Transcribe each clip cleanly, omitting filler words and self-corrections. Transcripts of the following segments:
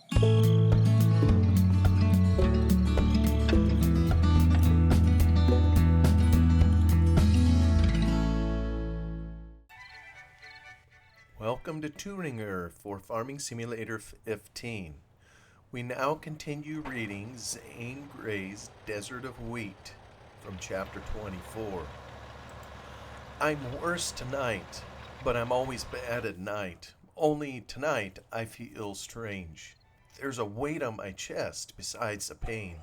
Welcome to Thueringer for Farming Simulator 15. We now continue reading Zane Gray's Desert of Wheat from chapter 24. I'm worse tonight, but I'm always bad at night. Only tonight I feel strange. There's a weight on my chest besides the pain.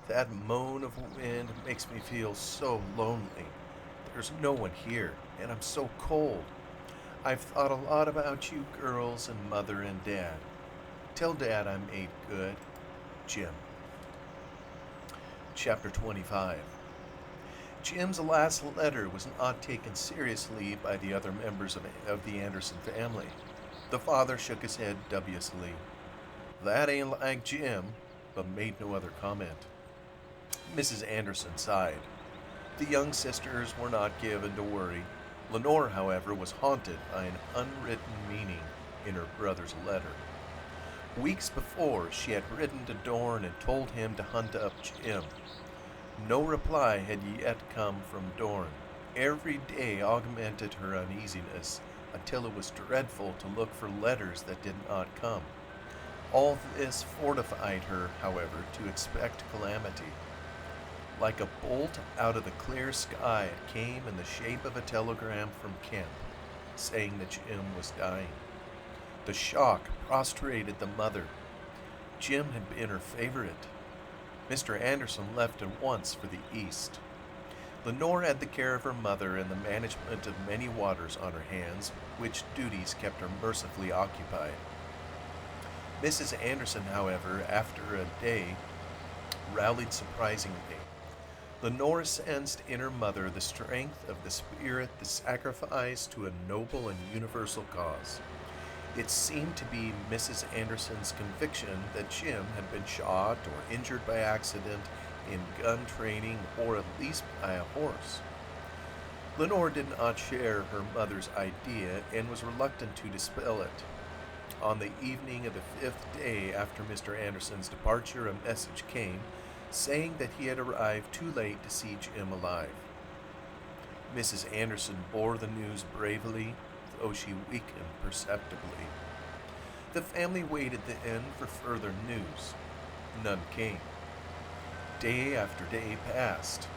That moan of wind makes me feel so lonely. There's no one here, and I'm so cold. I've thought a lot about you girls and Mother and Dad. Tell Dad I made good. Jim. Chapter 25. Jim's last letter was not taken seriously by the other members of the Anderson family. The father shook his head dubiously. That ain't like Jim, but made no other comment. Mrs. Anderson sighed. The young sisters were not given to worry. Lenore, however, was haunted by an unwritten meaning in her brother's letter. Weeks before, she had written to Dorn and told him to hunt up Jim. No reply had yet come from Dorn. Every day augmented her uneasiness until it was dreadful to look for letters that did not come. All this fortified her, however, to expect calamity. Like a bolt out of the clear sky, it came in the shape of a telegram from Kemp, saying that Jim was dying. The shock prostrated the mother. Jim had been her favorite. Mr. Anderson left at once for the east. Lenore had the care of her mother and the management of many waters on her hands, which duties kept her mercifully occupied. Mrs. Anderson, however, after a day, rallied surprisingly. Lenore sensed in her mother the strength of the spirit that sacrificed to a noble and universal cause. It seemed to be Mrs. Anderson's conviction that Jim had been shot or injured by accident in gun training or at least by a horse. Lenore did not share her mother's idea and was reluctant to dispel it. On the evening of the 5th day after Mr. Anderson's departure, a message came saying that he had arrived too late to see Jim alive. Mrs. Anderson bore the news bravely, though she weakened perceptibly. The family waited then for further news. None came. Day after day passed.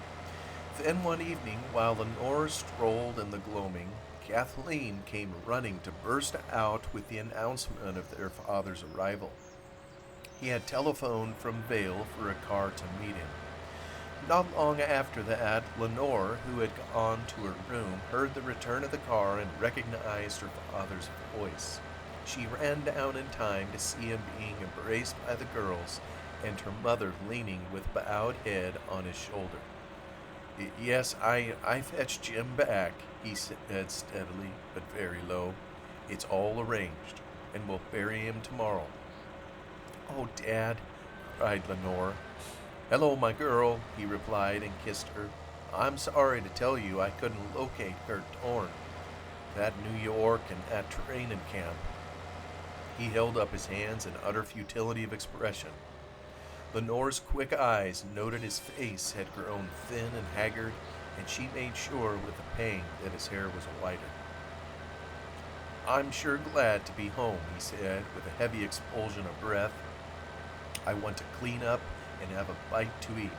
Then one evening, while Lenore strolled in the gloaming, Kathleen came running to burst out with the announcement of their father's arrival. He had telephoned from Vale for a car to meet him. Not long after that, Lenore, who had gone to her room, heard the return of the car and recognized her father's voice. She ran down in time to see him being embraced by the girls and her mother leaning with bowed head on his shoulder. Yes, I fetched Jim back, he said steadily, but very low. It's all arranged, and we'll bury him tomorrow. Oh, Dad, cried Lenore. Hello, my girl, he replied and kissed her. I'm sorry to tell you I couldn't locate Kurt Dorn. That New York and that training camp. He held up his hands in utter futility of expression. Lenore's quick eyes noted his face had grown thin and haggard, and she made sure with a pang that his hair was whiter. I'm sure glad to be home, he said, with a heavy expulsion of breath. I want to clean up and have a bite to eat.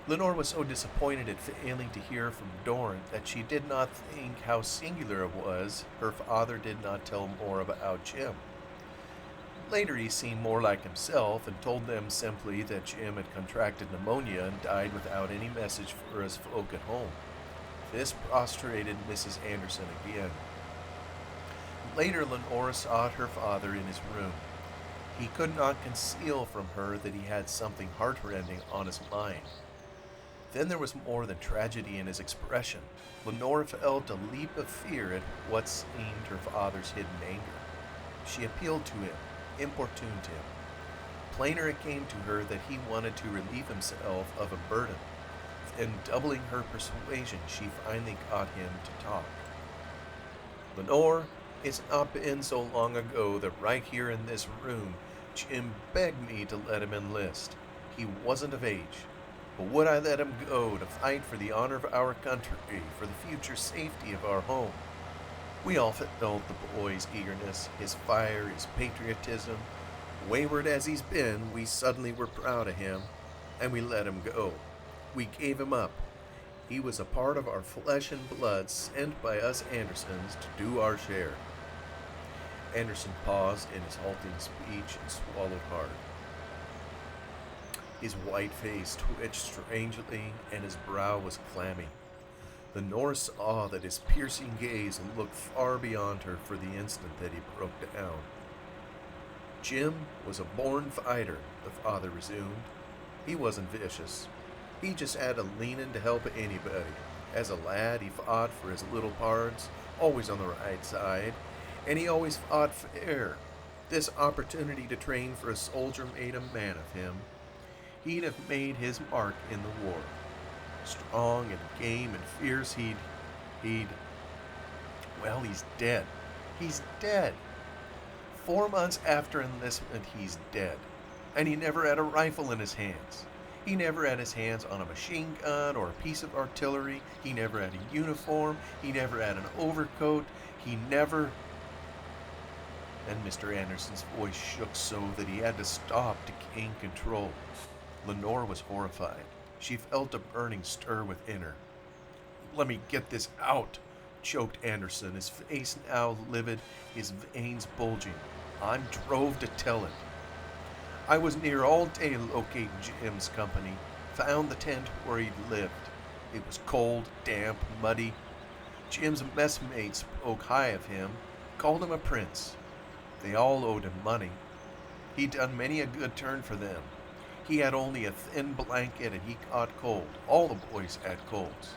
Lenore was so disappointed at failing to hear from Dorn that she did not think how singular it was her father did not tell more about Jim. Later he seemed more like himself and told them simply that Jim had contracted pneumonia and died without any message for his folk at home. This prostrated Mrs. Anderson again. Later Lenore sought her father in his room. He could not conceal from her that he had something heartrending on his mind. Then there was more than tragedy in his expression. Lenore felt a leap of fear at what seemed her father's hidden anger. She appealed to him, importuned him. Plainer it came to her that he wanted to relieve himself of a burden. Then, doubling her persuasion, she finally got him to talk. Lenore, It's not been so long ago that right here in this room, Jim begged me to let him enlist. He wasn't of age. But would I let him go to fight for the honor of our country, for the future safety of our home? We all felt the boy's eagerness, his fire, his patriotism. Wayward as he's been, we suddenly were proud of him, and we let him go. We gave him up. He was a part of our flesh and blood, sent by us Andersons to do our share. Anderson paused in his halting speech and swallowed hard. His white face twitched strangely, and his brow was clammy. Lenore saw that his piercing gaze looked far beyond her for the instant that he broke down. Jim was a born fighter, the father resumed. He wasn't vicious. He just had a leaning to help anybody. As a lad, he fought for his little parts, always on the right side, and he always fought fair. This opportunity to train for a soldier made a man of him. He'd have made his mark in the war. Strong and game and fierce, well, he's dead. He's dead. 4 months after enlistment, he's dead. And he never had a rifle in his hands. He never had his hands on a machine gun or a piece of artillery. He never had a uniform. He never had an overcoat. He never... And Mr. Anderson's voice shook so that he had to stop to gain control. Lenore was horrified. She felt a burning stir within her. "Let me get this out," choked Anderson, his face now livid, his veins bulging. "I'm drove to tell it. I was near all day locating Jim's company, found the tent where he'd lived. It was cold, damp, muddy. Jim's messmates spoke high of him, called him a prince. They all owed him money. He'd done many a good turn for them. He had only a thin blanket and he caught cold. All the boys had colds.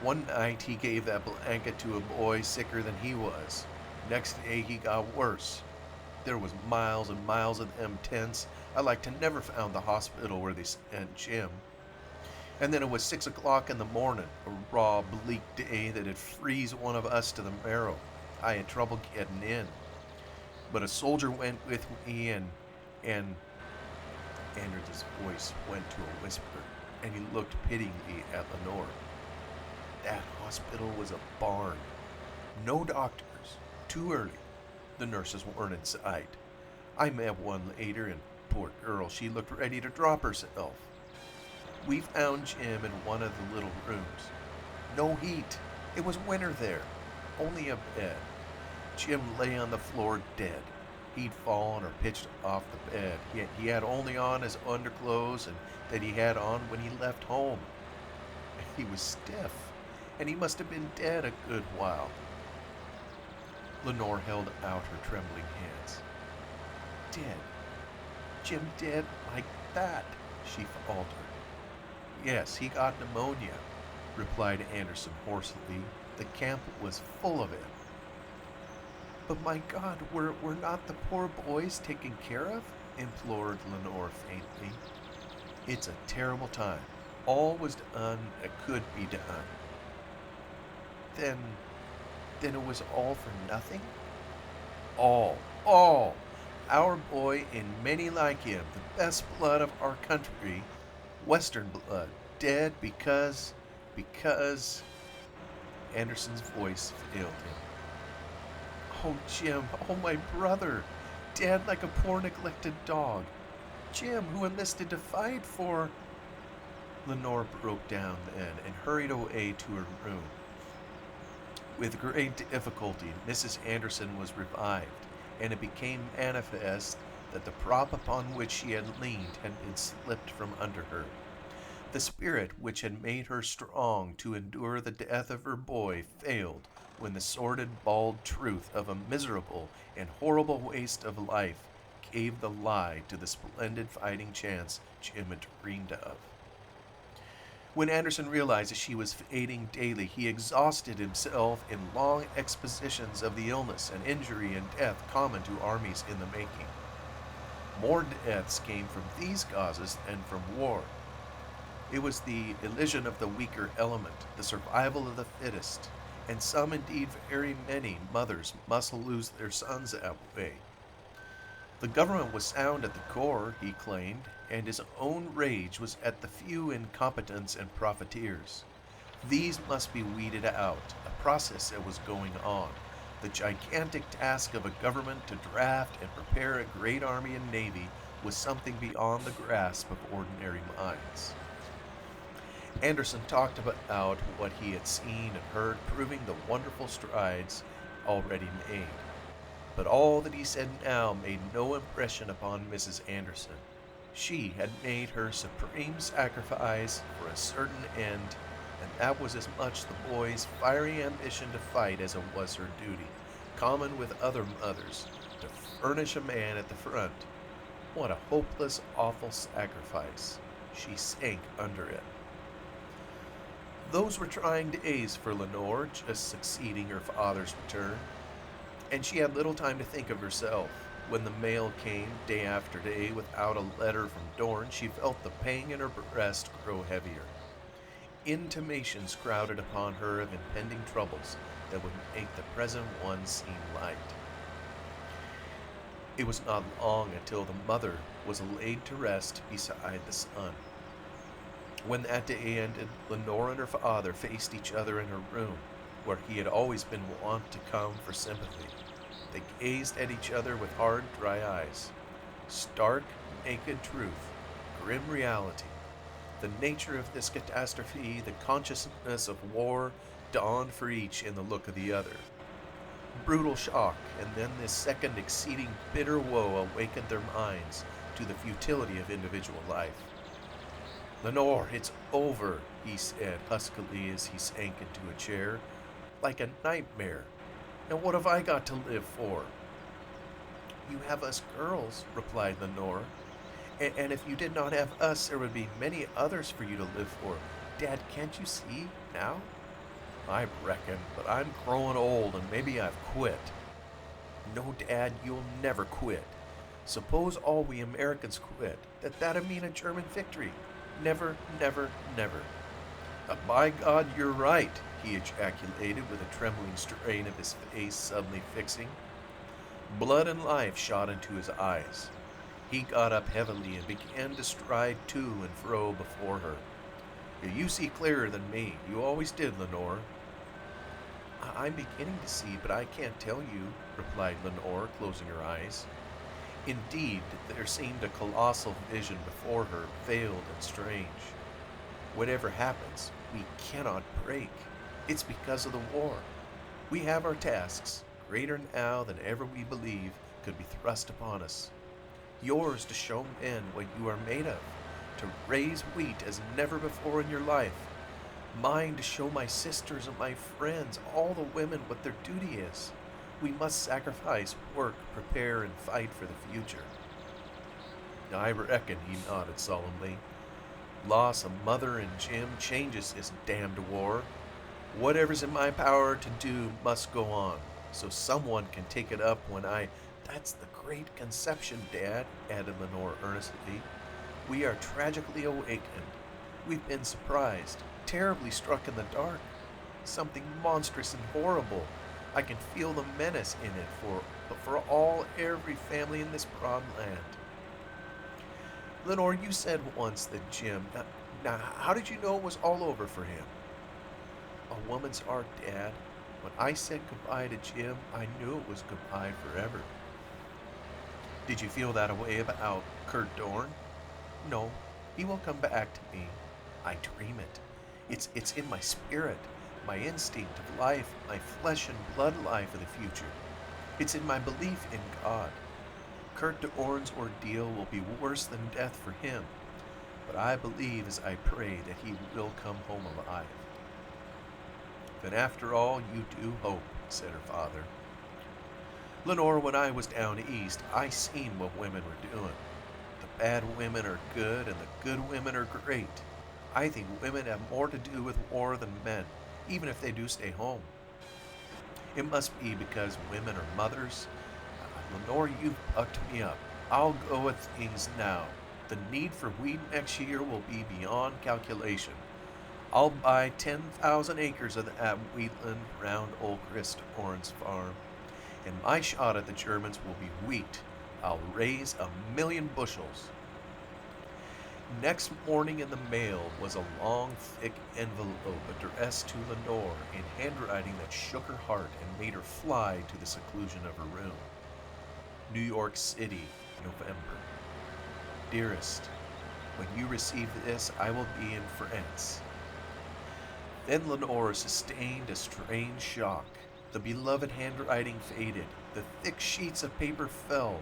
One night he gave that blanket to a boy sicker than he was. Next day he got worse. There was miles and miles of them tents. I like to never found the hospital where they sent Jim. And then it was 6 o'clock in the morning, a raw, bleak day that'd freeze one of us to the marrow. I had trouble getting in. But a soldier went with me and Anderson's voice went to a whisper, and he looked pityingly at Lenore. That hospital was a barn. No doctors. Too early. The nurses weren't in sight. I met one later, and poor girl, she looked ready to drop herself. We found Jim in one of the little rooms. No heat. It was winter there. Only a bed. Jim lay on the floor dead. He'd fallen or pitched off the bed. He had only on his underclothes and that he had on when he left home. He was stiff, and he must have been dead a good while. Lenore held out her trembling hands. Dead. Jim dead like that, she faltered. Yes, he got pneumonia, replied Anderson hoarsely. The camp was full of it. But my God, were not the poor boys taken care of? Implored Lenore faintly. It's a terrible time. All was done that could be done. Then it was all for nothing? All. Our boy and many like him, the best blood of our country, Western blood, dead because... Anderson's voice failed him. Oh, Jim, oh, my brother, dead like a poor neglected dog. Jim, who enlisted to fight for... Lenore broke down then and hurried away to her room. With great difficulty, Mrs. Anderson was revived, and it became manifest that the prop upon which she had leaned had been slipped from under her. The spirit which had made her strong to endure the death of her boy failed when the sordid, bald truth of a miserable and horrible waste of life gave the lie to the splendid fighting chance Jim had dreamed of. When Anderson realized that she was fading daily, he exhausted himself in long expositions of the illness and injury and death common to armies in the making. More deaths came from these causes than from war. It was the elision of the weaker element, the survival of the fittest. and some, indeed very many, mothers must lose their sons that way. The government was sound at the core, he claimed, and his own rage was at the few incompetents and profiteers. These must be weeded out, a process that was going on. The gigantic task of a government to draft and prepare a great army and navy was something beyond the grasp of ordinary minds. Anderson talked about what he had seen and heard, proving the wonderful strides already made. But all that he said now made no impression upon Mrs. Anderson. She had made her supreme sacrifice for a certain end, and that was as much the boy's fiery ambition to fight as it was her duty, common with other mothers, to furnish a man at the front. What a hopeless, awful sacrifice. She sank under it. Those were trying days for Lenore, just succeeding her father's return, and she had little time to think of herself. When the mail came day after day without a letter from Dorn, she felt the pang in her breast grow heavier. Intimations crowded upon her of impending troubles that would make the present one seem light. It was not long until the mother was laid to rest beside the son. When that day ended, Lenore and her father faced each other in her room, where he had always been wont to come for sympathy. They gazed at each other with hard, dry eyes. Stark, naked truth, grim reality. The nature of this catastrophe, the consciousness of war, dawned for each in the look of the other. Brutal shock, and then this second exceeding bitter woe awakened their minds to the futility of individual life. "Lenore, it's over," he said huskily as he sank into a chair. "Like a nightmare. Now what have I got to live for?" "You have us girls," replied Lenore. And if you did not have us, there would be many others for you to live for. Dad, can't you see now?" "I reckon, but I'm growing old and maybe I've quit." "No, Dad, you'll never quit. Suppose all we Americans quit. That'd mean a German victory. Never, never, never." "By God, you're right," he ejaculated with a trembling strain of his face suddenly fixing. Blood and life shot into his eyes. He got up heavily and began to stride to and fro before her. "You see clearer than me. You always did, Lenore." "I'm beginning to see, but I can't tell you," replied Lenore, closing her eyes. Indeed, there seemed a colossal vision before her, veiled and strange. "Whatever happens, we cannot break. It's because of the war. We have our tasks, greater now than ever we believe could be thrust upon us. Yours to show men what you are made of, to raise wheat as never before in your life. Mine to show my sisters and my friends, all the women, what their duty is. We must sacrifice, work, prepare, and fight for the future." "I reckon," he nodded solemnly. "Loss of mother and Jim changes this damned war. Whatever's in my power to do must go on, so someone can take it up when I—" "That's the great conception, Dad," added Lenore earnestly. "We are tragically awakened. We've been surprised, terribly struck in the dark. Something monstrous and horrible. I can feel the menace in it for every family in this broad land." "Lenore, you said once that Jim— Now, how did you know it was all over for him?" "A woman's heart, Dad. When I said goodbye to Jim, I knew it was goodbye forever." "Did you feel that way about Kurt Dorn?" "No, he will come back to me. I dream it. It's in my spirit, my instinct of life, my flesh and blood life of the future. It's in my belief in God. Kurt Dorn's ordeal will be worse than death for him, but I believe as I pray that he will come home alive." "Then after all, you do hope," said her father. "Lenore, when I was down east, I seen what women were doing. The bad women are good and the good women are great. I think women have more to do with war than men, even if they do stay home. It must be because women are mothers. Lenore, you've bucked me up. I'll go at things now. The need for wheat next year will be beyond calculation. I'll buy 10,000 acres of that wheatland round old Chris Oren's farm, and my shot at the Germans will be wheat. I'll raise 1,000,000 bushels. Next morning in the mail was a long, thick envelope addressed to Lenore in handwriting that shook her heart and made her fly to the seclusion of her room. New York City, November. Dearest, when you receive this, I will be in France. Then Lenore sustained a strange shock. The beloved handwriting faded, the thick sheets of paper fell,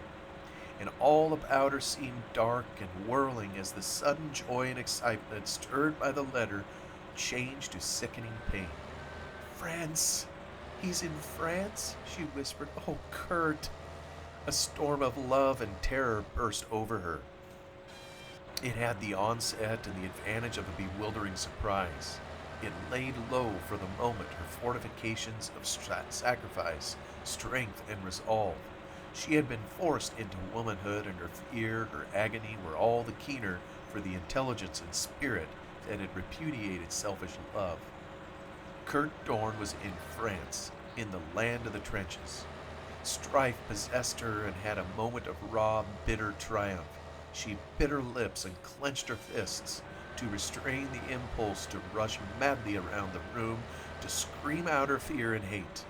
and all about her seemed dark and whirling as the sudden joy and excitement stirred by the letter changed to sickening pain. France! He's in France? She whispered. Oh, Kurt! A storm of love and terror burst over her. It had the onset and the advantage of a bewildering surprise. It laid low for the moment her fortifications of sacrifice, strength, and resolve. She had been forced into womanhood, and her fear, her agony were all the keener for the intelligence and spirit that had repudiated selfish love. Kurt Dorn was in France, in the land of the trenches. Strife possessed her and had a moment of raw, bitter triumph. She bit her lips and clenched her fists to restrain the impulse to rush madly around the room, to scream out her fear and hate.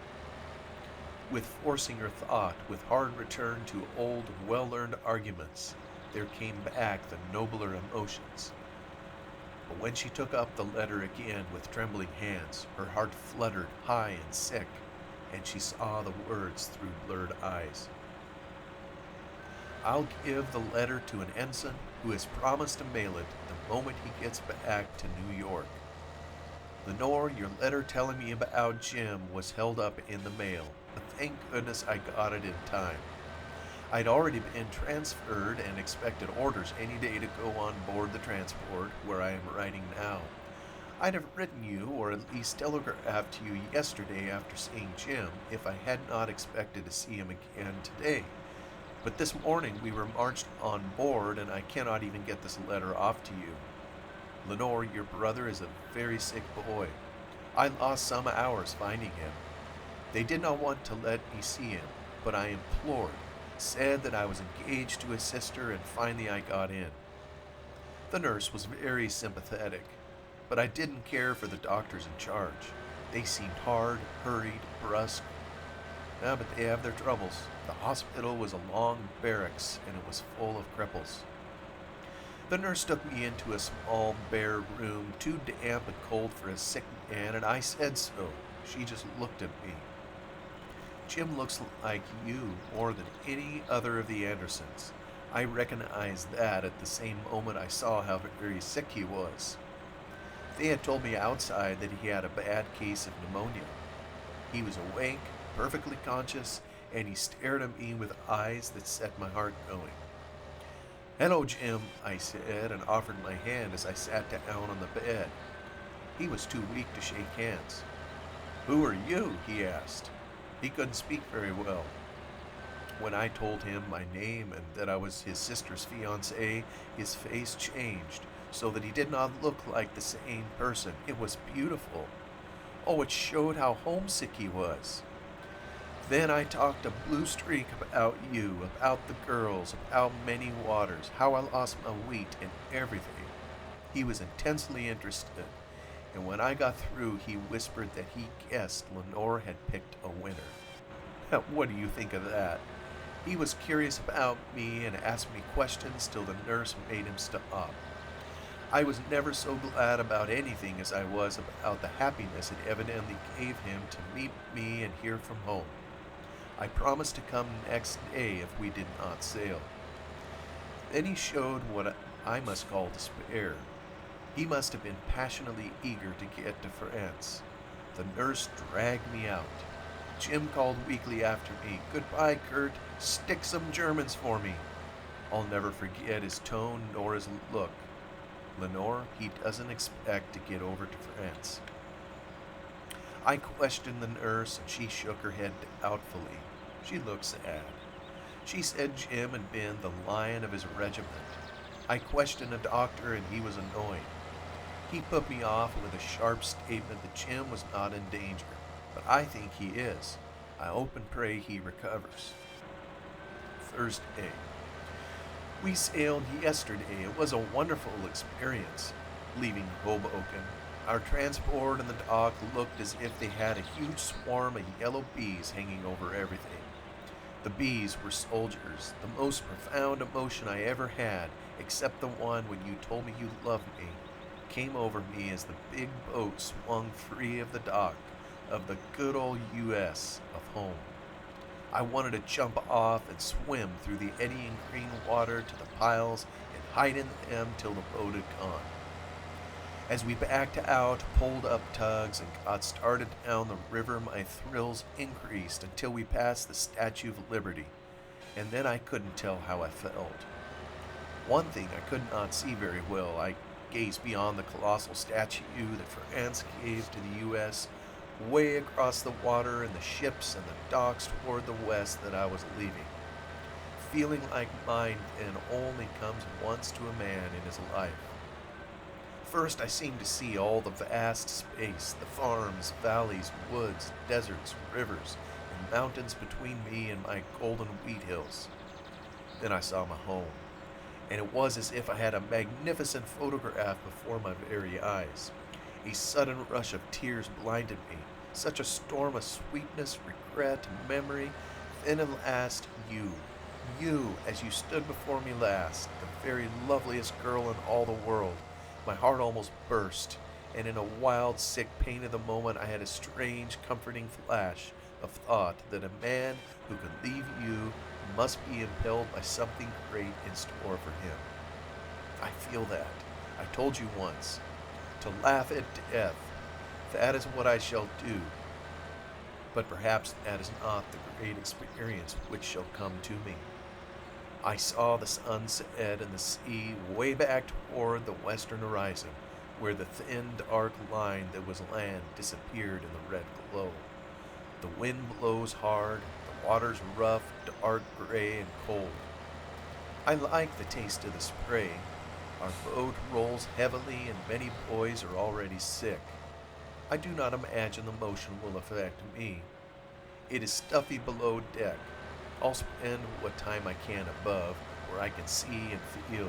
With forcing her thought, with hard return to old, well-learned arguments, there came back the nobler emotions. But when she took up the letter again with trembling hands, her heart fluttered high and sick, and she saw the words through blurred eyes. I'll give the letter to an ensign who has promised to mail it the moment he gets back to New York. Lenore, your letter telling me about Jim was held up in the mail, but thank goodness I got it in time. I'd already been transferred and expected orders any day to go on board the transport where I am writing now. I'd have written you, or at least telegraphed to you yesterday after seeing Jim, if I had not expected to see him again today. But this morning we were marched on board, and I cannot even get this letter off to you. Lenore, your brother is a very sick boy. I lost some hours finding him. They did not want to let me see him, but I implored, said that I was engaged to his sister, and finally I got in. The nurse was very sympathetic, but I didn't care for the doctors in charge. They seemed hard, hurried, brusque. But they have their troubles. The hospital was a long barracks, and it was full of cripples. The nurse took me into a small, bare room, too damp and cold for a sick man, and I said so. She just looked at me. Jim looks like you more than any other of the Andersons. I recognized that at the same moment I saw how very sick he was. They had told me outside that he had a bad case of pneumonia. He was awake, perfectly conscious, and he stared at me with eyes that set my heart going. Hello, Jim, I said, and offered my hand as I sat down on the bed. He was too weak to shake hands. Who are you? He asked. He couldn't speak very well. When I told him my name and that I was his sister's fiancé, his face changed so that he did not look like the same person. It was beautiful. Oh, it showed how homesick he was. Then I talked a blue streak about you, about the girls, about many waters, how I lost my wheat and everything. He was intensely interested, and when I got through, he whispered that he guessed Lenore had picked a winner. What do you think of that? He was curious about me and asked me questions till the nurse made him stop. I was never so glad about anything as I was about the happiness it evidently gave him to meet me and hear from home. I promised to come next day if we did not sail. Then he showed what I must call despair. He must have been passionately eager to get to France. The nurse dragged me out. Jim called weakly after me, "Goodbye, Kurt. Stick some Germans for me." I'll never forget his tone nor his look. Lenore, he doesn't expect to get over to France. I questioned the nurse, and she shook her head doubtfully. She looked sad. She said Jim had been the lion of his regiment. I questioned a doctor, and he was annoyed. He put me off with a sharp statement that Jim was not in danger, but I think he is. I hope and pray he recovers. Thursday. We sailed yesterday. It was a wonderful experience. Leaving Hoboken, our transport and the dock looked as if they had a huge swarm of yellow bees hanging over everything. The bees were soldiers, the most profound emotion I ever had, except the one when you told me you loved me, came over me as the big boat swung free of the dock of the good old U.S. of home. I wanted to jump off and swim through the eddying green water to the piles and hide in them till the boat had gone. As we backed out, pulled up tugs, and got started down the river, my thrills increased until we passed the Statue of Liberty, and then I couldn't tell how I felt. One thing I could not see very well. I gazed beyond the colossal statue that France gave to the U.S., way across the water and the ships and the docks toward the west that I was leaving. Feeling like mine then only comes once to a man in his life. First, I seemed to see all the vast space, the farms, valleys, woods, deserts, rivers, and mountains between me and my golden wheat hills. Then I saw my home, and it was as if I had a magnificent photograph before my very eyes. A sudden rush of tears blinded me, such a storm of sweetness, regret, memory, then at last you, as you stood before me last, the very loveliest girl in all the world. My heart almost burst, and in a wild, sick pain of the moment I had a strange, comforting flash of thought that a man who could leave you must be impelled by something great in store for him. I feel that. I told you once. To laugh at death, that is what I shall do. But perhaps that is not the great experience which shall come to me. I saw the sun set and the sea way back toward the western horizon, where the thin, dark line that was land disappeared in the red glow. The wind blows hard, the water's rough, dark gray, and cold. I like the taste of the spray. Our boat rolls heavily, and many boys are already sick. I do not imagine the motion will affect me. It is stuffy below deck. I'll spend what time I can above, where I can see and feel.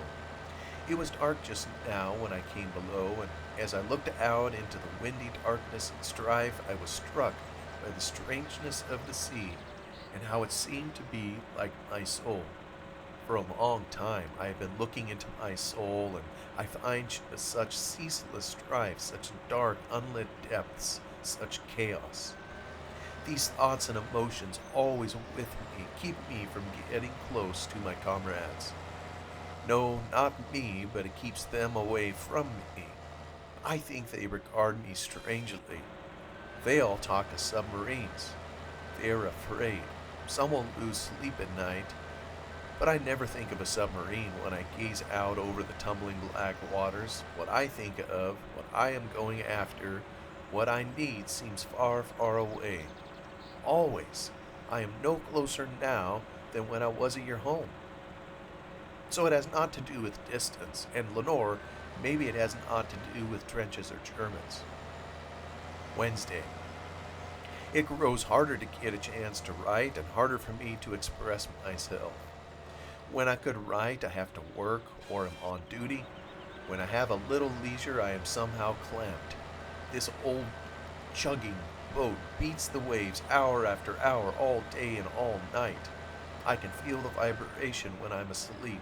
It was dark just now when I came below, and as I looked out into the windy darkness and strife, I was struck by the strangeness of the sea, and how it seemed to be like my soul. For a long time I have been looking into my soul, and I find such ceaseless strife, such dark, unlit depths, such chaos. These thoughts and emotions always with me keep me from getting close to my comrades. No, not me, but it keeps them away from me. I think they regard me strangely. They all talk of submarines. They are afraid. Some will lose sleep at night. But I never think of a submarine when I gaze out over the tumbling black waters. What I think of, what I am going after, what I need seems far, far away. Always. I am no closer now than when I was at your home. So it has not to do with distance, and Lenore, maybe it has not to do with trenches or Germans. Wednesday. It grows harder to get a chance to write and harder for me to express myself. When I could write, I have to work or am on duty. When I have a little leisure, I am somehow clamped. This old chugging boat beats the waves hour after hour, all day and all night. I can feel the vibration when I'm asleep.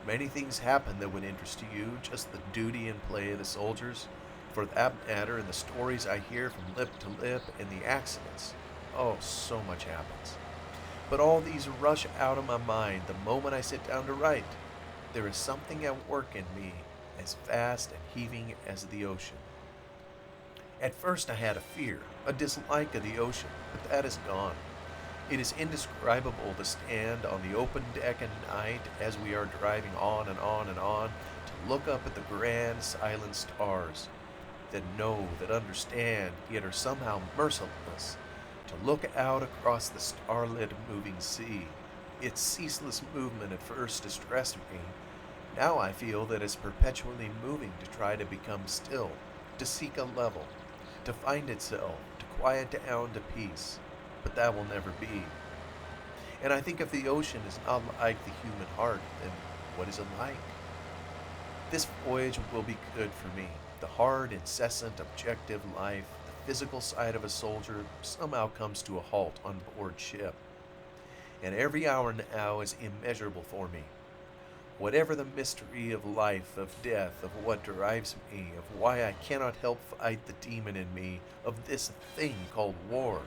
Many things happen that would interest you, just the duty and play of the soldiers. For that matter, and the stories I hear from lip to lip, and the accidents. Oh, so much happens. But all these rush out of my mind the moment I sit down to write. There is something at work in me, as vast and heaving as the ocean. At first I had a fear, a dislike of the ocean, but that is gone. It is indescribable to stand on the open deck at night as we are driving on and on and on, to look up at the grand silent stars that know, that understand, yet are somehow merciless, to look out across the starlit moving sea. Its ceaseless movement at first distressed me. Now I feel that it's perpetually moving to try to become still, to seek a level, to find itself, to quiet down to peace. But that will never be. And I think if the ocean is not like the human heart, then what is it like? This voyage will be good for me. The hard, incessant, objective life, the physical side of a soldier, somehow comes to a halt on board ship. And every hour now is immeasurable for me. Whatever the mystery of life, of death, of what drives me, of why I cannot help fight the demon in me, of this thing called war,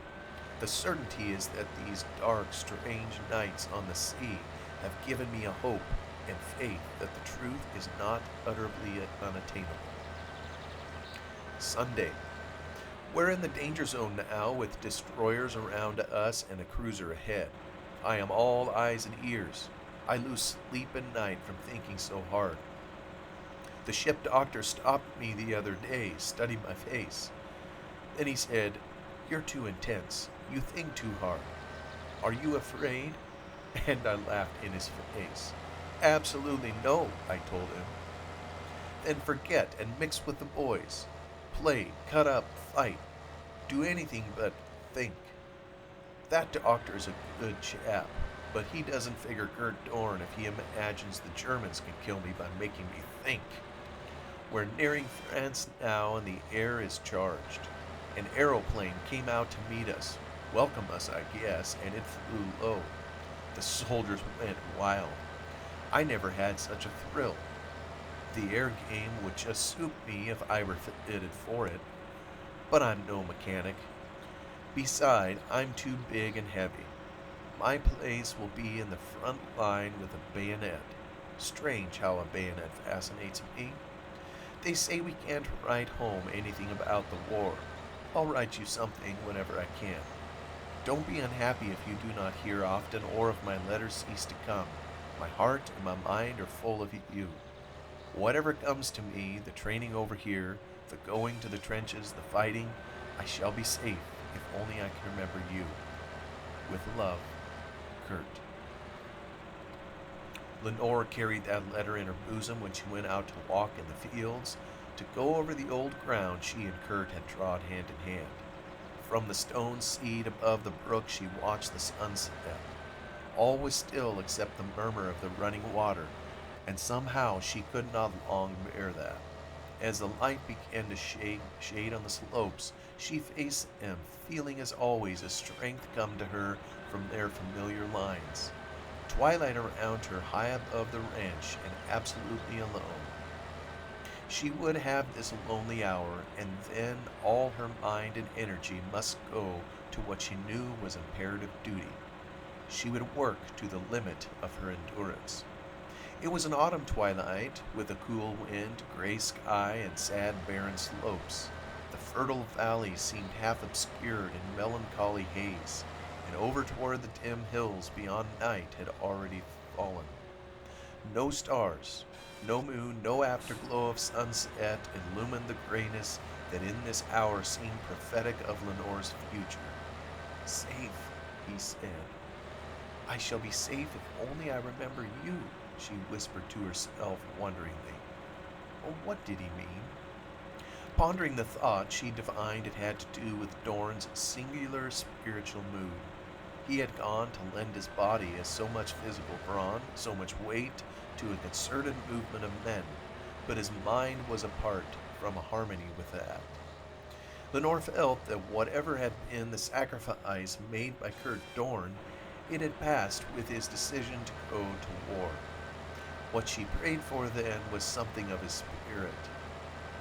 the certainty is that these dark, strange nights on the sea have given me a hope and faith that the truth is not utterly unattainable. Sunday. We're in the danger zone now with destroyers around us and a cruiser ahead. I am all eyes and ears. I lose sleep at night from thinking so hard. The ship doctor stopped me the other day, studied my face. Then he said, "You're too intense. You think too hard. Are you afraid?" And I laughed in his face. "Absolutely no," I told him. "Then forget and mix with the boys. Play, cut up, fight. Do anything but think." That doctor is a good chap, but he doesn't figure Gert Dorn if he imagines the Germans can kill me by making me think. We're nearing France now and the air is charged. An aeroplane came out to meet us, welcome us I guess, and it flew low. The soldiers went wild. I never had such a thrill. The air game would just suit me if I were fitted for it, but I'm no mechanic. Beside, I'm too big and heavy. My place will be in the front line with a bayonet. Strange how a bayonet fascinates me. They say we can't write home anything about the war. I'll write you something whenever I can. Don't be unhappy if you do not hear often or if my letters cease to come. My heart and my mind are full of you. Whatever comes to me, the training over here, the going to the trenches, the fighting, I shall be safe if only I can remember you. With love, Kurt. Lenore carried that letter in her bosom when she went out to walk in the fields, to go over the old ground she and Kurt had trod hand in hand. From the stone seat above the brook she watched the sunset. All was still except the murmur of the running water, and somehow she could not long bear that. As the light began to shade on the slopes, she faced them, feeling as always a strength come to her from their familiar lines. Twilight around her, high above the ranch, and absolutely alone. She would have this lonely hour, and then all her mind and energy must go to what she knew was imperative duty. She would work to the limit of her endurance. It was an autumn twilight, with a cool wind, gray sky, and sad barren slopes. The fertile valley seemed half obscured in melancholy haze, and over toward the dim hills beyond night had already fallen. No stars, no moon, no afterglow of sunset illumined the grayness that in this hour seemed prophetic of Lenore's future. "Safe," he said. "I shall be safe if only I remember you," she whispered to herself wonderingly. Well, what did he mean? Pondering the thought, she divined it had to do with Dorn's singular spiritual mood. He had gone to lend his body as so much physical brawn, so much weight, to a concerted movement of men, but his mind was apart from a harmony with that. Lenore felt that whatever had been the sacrifice made by Kurt Dorn, it had passed with his decision to go to war. What she prayed for then was something of his spirit.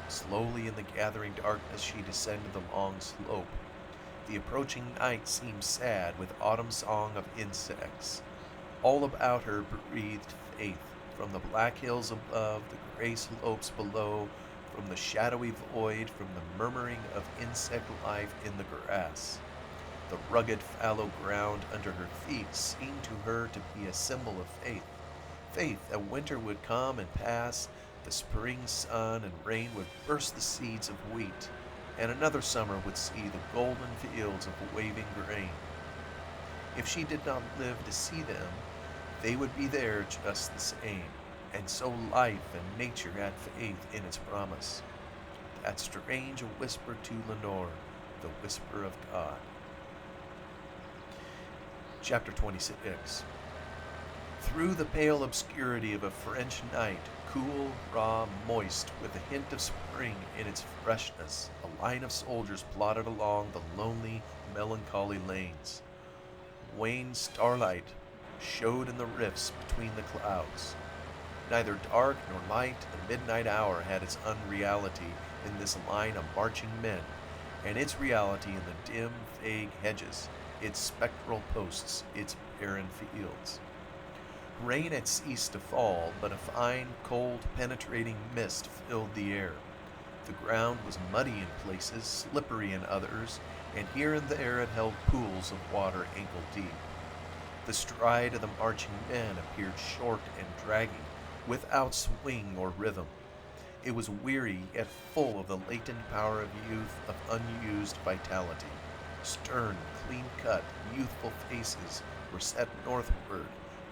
Slowly in the gathering darkness she descended the long slope. The approaching night seemed sad with autumn song of insects. All about her breathed faith, from the black hills above, the gray slopes below, from the shadowy void, from the murmuring of insect life in the grass. The rugged fallow ground under her feet seemed to her to be a symbol of faith. Faith that winter would come and pass, the spring sun and rain would burst the seeds of wheat, and another summer would see the golden fields of waving grain. If she did not live to see them, they would be there just the same. and so life and nature had faith in its promise. That strange whisper to Lenore, the whisper of God. Chapter 26. Through the pale obscurity of a French night, cool, raw, moist, with a hint of spring in its freshness, a line of soldiers plodded along the lonely, melancholy lanes. Wan starlight showed in the rifts between the clouds. Neither dark nor light, the midnight hour had its unreality in this line of marching men, and its reality in the dim, vague hedges, its spectral posts, its barren fields. Rain had ceased to fall, but a fine, cold, penetrating mist filled the air. The ground was muddy in places, slippery in others, and here and there it held pools of water ankle deep. The stride of the marching men appeared short and dragging, without swing or rhythm. It was weary, yet full of the latent power of youth, of unused vitality. Stern, clean-cut, youthful faces were set northward,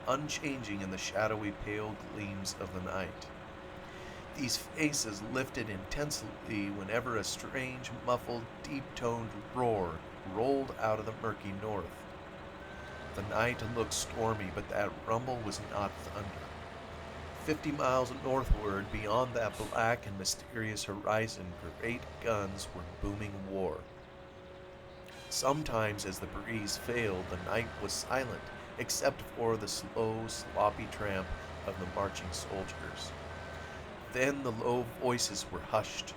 unchanging in the shadowy pale gleams of the night. These faces lifted intensely whenever a strange, muffled, deep-toned roar rolled out of the murky north. The night looked stormy, but that rumble was not thunder. 50 miles northward, beyond that black and mysterious horizon, great guns were booming war. Sometimes, as the breeze failed, the night was silent, except for the slow, sloppy tramp of the marching soldiers. Then the low voices were hushed.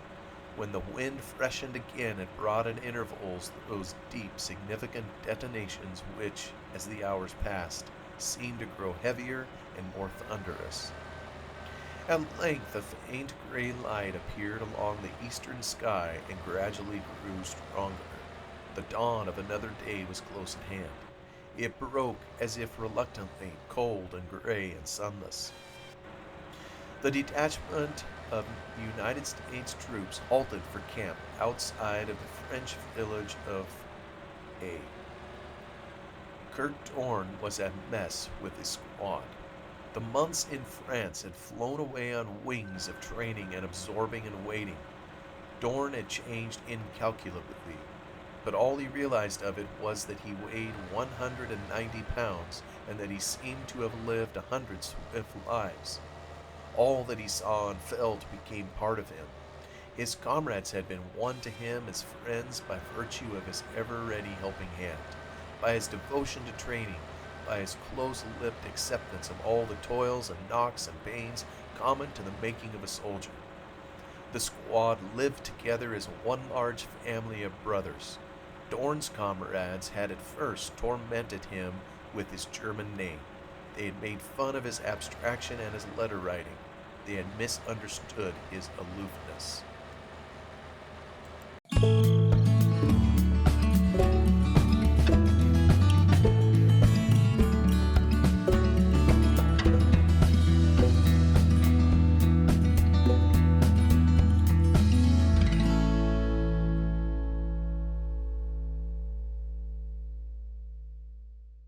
When the wind freshened again, it brought at intervals those deep, significant detonations which, as the hours passed, seemed to grow heavier and more thunderous. At length a faint gray light appeared along the eastern sky and gradually grew stronger. The dawn of another day was close at hand. It broke as if reluctantly, cold and gray and sunless. The detachment of United States troops halted for camp outside of the French village of A. Kurt Dorn was at mess with his squad. The months in France had flown away on wings of training and absorbing and waiting. Dorn had changed incalculably, but all he realized of it was that he weighed 190 pounds and that he seemed to have lived 100 swift lives. All that he saw and felt became part of him. His comrades had been won to him as friends by virtue of his ever-ready helping hand, by his devotion to training, by his close-lipped acceptance of all the toils and knocks and pains common to the making of a soldier. The squad lived together as one large family of brothers. Dorn's comrades had at first tormented him with his German name. They had made fun of his abstraction and his letter writing. They had misunderstood his aloofness.